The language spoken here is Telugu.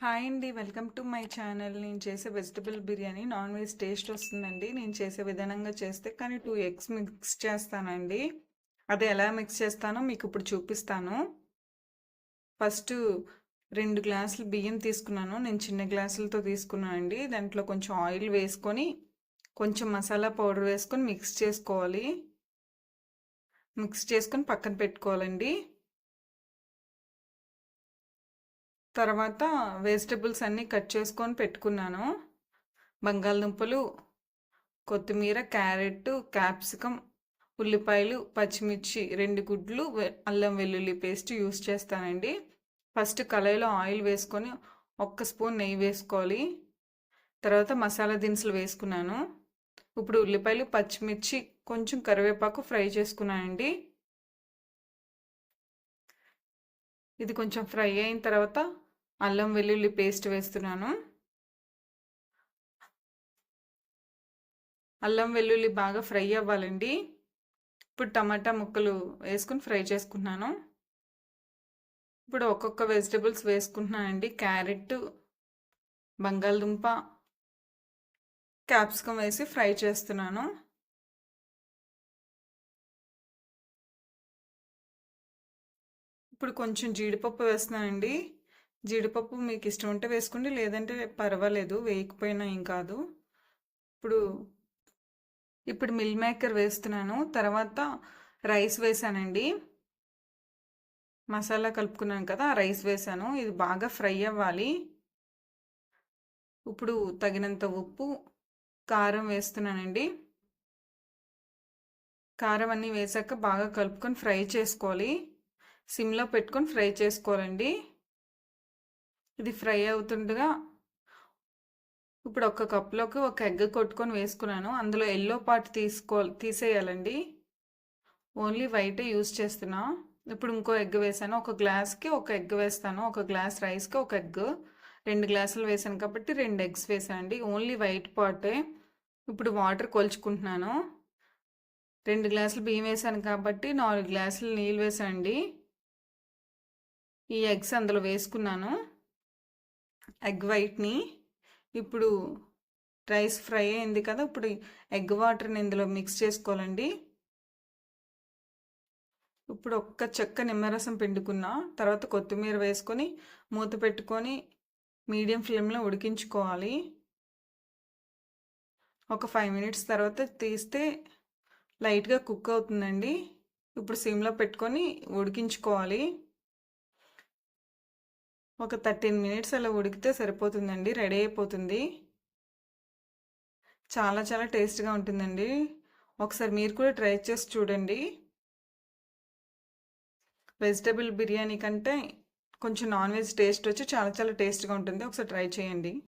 హాయ్ అండి, వెల్కమ్ టు మై ఛానల్. నేను చేసే vegetable biryani non veg taste వస్తుందండి. నేను చేసే విధానంగా చేస్తే కానీ 2 ఎగ్స్ మిక్స్ చేస్తానండి. అది ఎలా మిక్స్ చేస్తానో మీకు ఇప్పుడు చూపిస్తాను. ఫస్ట్ 2 గ్లాసులు బియ్యం తీసుకున్నాను. నేను చిన్న గ్లాసులతో తీసుకున్నాను అండి. దాంట్లో కొంచెం ఆయిల్ వేసుకొని కొంచెం మసాలా పౌడర్ వేసుకొని మిక్స్ చేసుకోవాలి. మిక్స్ చేసుకొని పక్కన పెట్టుకోవాలండి. తర్వాత వెజిటబుల్స్ అన్నీ కట్ చేసుకొని పెట్టుకున్నాను. బంగాళదుంపలు, కొత్తిమీర, క్యారెట్, క్యాప్సికమ్, ఉల్లిపాయలు, పచ్చిమిర్చి, 2 గుడ్లు, అల్లం వెల్లుల్లి పేస్ట్ యూస్ చేస్తానండి. ఫస్ట్ కళాయిలో ఆయిల్ వేసుకొని 1 స్పూన్ నెయ్యి వేసుకోవాలి. తర్వాత మసాలా దినుసులు వేసుకున్నాను. ఇప్పుడు ఉల్లిపాయలు, పచ్చిమిర్చి, కొంచెం కరివేపాకు ఫ్రై చేసుకున్నానండి. ఇది కొంచెం ఫ్రై అయిన తర్వాత అల్లం వెల్లుల్లి పేస్ట్ వేస్తున్నాను. అల్లం వెల్లుల్లి బాగా ఫ్రై అవ్వాలండి. ఇప్పుడు టమాటా ముక్కలు వేసుకుని ఫ్రై చేసుకుంటున్నాను. ఇప్పుడు ఒక్కొక్క వెజిటబుల్స్ వేసుకుంటున్నానండి. క్యారెట్, బంగాళదుంప, క్యాప్సికమ్ వేసి ఫ్రై చేస్తున్నాను. ఇప్పుడు కొంచెం జీడిపప్పు వేస్తున్నానండి. జీడిపప్పు మీకు ఇష్టం ఉంటే వేసుకోండి, లేదంటే పర్వాలేదు, వేయకపోయినా ఏం కాదు. ఇప్పుడు మిల్ మేకర్ వేస్తున్నాను. తర్వాత రైస్ వేసానండి. మసాలా కలుపుకున్నాను కదా, రైస్ వేసాను. ఇది బాగా ఫ్రై అవ్వాలి. ఇప్పుడు తగినంత ఉప్పు, కారం వేస్తున్నానండి. కారం అన్నీ వేసాక బాగా కలుపుకొని ఫ్రై చేసుకోవాలి. సిమ్లో పెట్టుకొని ఫ్రై చేసుకోవాలండి. ఇది ఫ్రై అవుతుండగా ఇప్పుడు ఒక కప్లోకి 1 ఎగ్ కొట్టుకొని వేసుకున్నాను. అందులో ఎల్లో పార్ట్ తీసేయాలండి. ఓన్లీ వైటే యూస్ చేస్తున్నా. ఇప్పుడు ఇంకో ఎగ్ వేసాను. 1 గ్లాస్కి 1 ఎగ్ వేస్తాను. 1 గ్లాస్ రైస్కి 1 ఎగ్. 2 గ్లాసులు వేసాను కాబట్టి 2 ఎగ్స్ వేసానండి. ఓన్లీ వైట్ పార్టే. ఇప్పుడు వాటర్ కొలుచుకుంటున్నాను. 2 గ్లాసులు బియ్యం వేసాను కాబట్టి 4 గ్లాసులు నీళ్ళు వేసానండి. ఈ ఎగ్స్ అందులో వేసుకున్నాను, ఎగ్ వైట్ని. ఇప్పుడు రైస్ ఫ్రై అయింది కదా, ఇప్పుడు ఎగ్ వాటర్ని ఇందులో మిక్స్ చేసుకోవాలండి. ఇప్పుడు ఒక్క చెక్క నిమ్మరసం పిండుకున్నా. తర్వాత కొత్తిమీర వేసుకొని మూత పెట్టుకొని మీడియం ఫ్లేమ్లో ఉడికించుకోవాలి. ఒక 5 మినిట్స్ తర్వాత తీస్తే లైట్గా కుక్ అవుతుందండి. ఇప్పుడు సిమ్లో పెట్టుకొని ఉడికించుకోవాలి. ఒక 13 మినిట్స్ అలా ఉడికితే సరిపోతుందండి, రెడీ అయిపోతుంది. చాలా చాలా టేస్ట్గా ఉంటుందండి. ఒకసారి మీరు కూడా ట్రై చేసి చూడండి. వెజిటబుల్ బిర్యానీ కంటే కొంచెం నాన్ వెజ్ టేస్ట్ వచ్చి చాలా చాలా టేస్ట్గా ఉంటుంది. ఒకసారి ట్రై చేయండి.